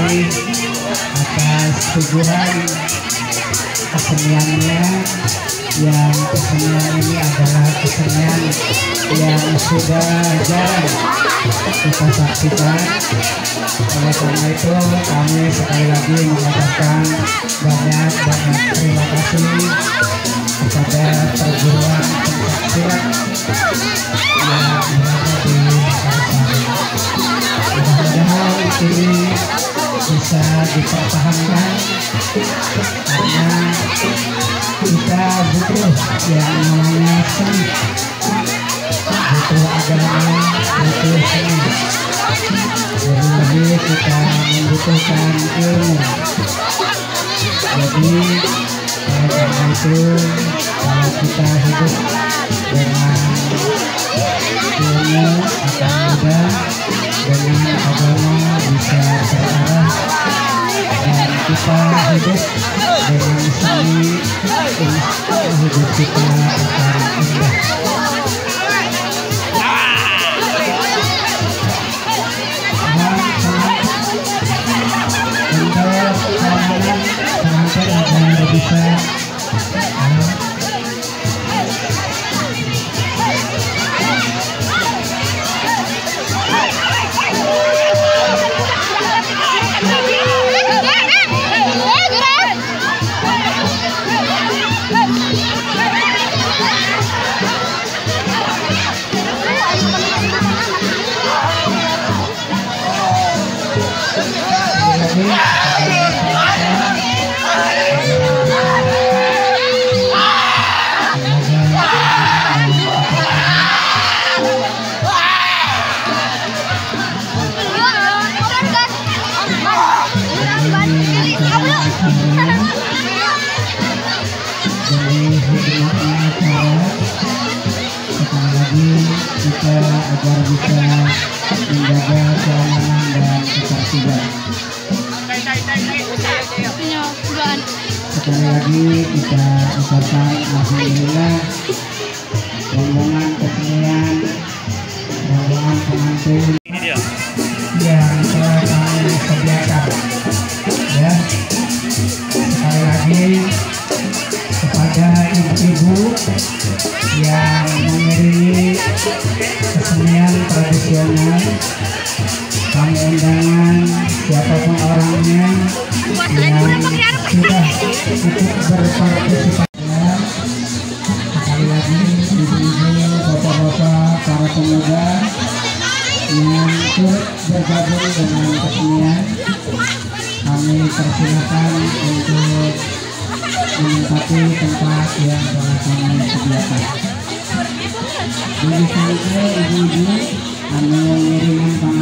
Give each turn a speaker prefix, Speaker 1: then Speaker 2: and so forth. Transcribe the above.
Speaker 1: kasih atas tujuan keseniannya, yang kesenian ini adalah kesenian yang sudah jarang kita saksikan. Oleh karena itu kami sekali lagi mengucapkan banyak terima kasih kepada perguruan pencaksilat yang berada di Makassar. Mudah-mudahan ini bisa dipertahankan karena kita butuh yang namanya seni, butuh agama, butuh seni. Jadi kita membutuhkan ilmu. Jadi karena itu kalau kita hidup dengan ilmu akan mudah, dengan agama bisa terarah, dan kita hidup dengan seni, hidup kita akan indah. Bisa kita agar bisa menjaga keamanan dan ketertiban. Sekali lagi kita ucapkan alhamdulillah, rombongan kesenian, rombongan pengantin yang telah kami sediakan. Ya, sekali lagi kepada ibu-ibu yang mengiringi kesenian tradisional, tamu undangan, siapapun orangnya yang sudah ikut berpartisipasi. Sekali lagi ibu-ibu, bapak-bapak, para pemuda yang turut bergabung dengan kesenian, kami persilakan untuk menempati tempat yang telah kami sediakan. Jadi sampai ibu-ibu kami mengirimkan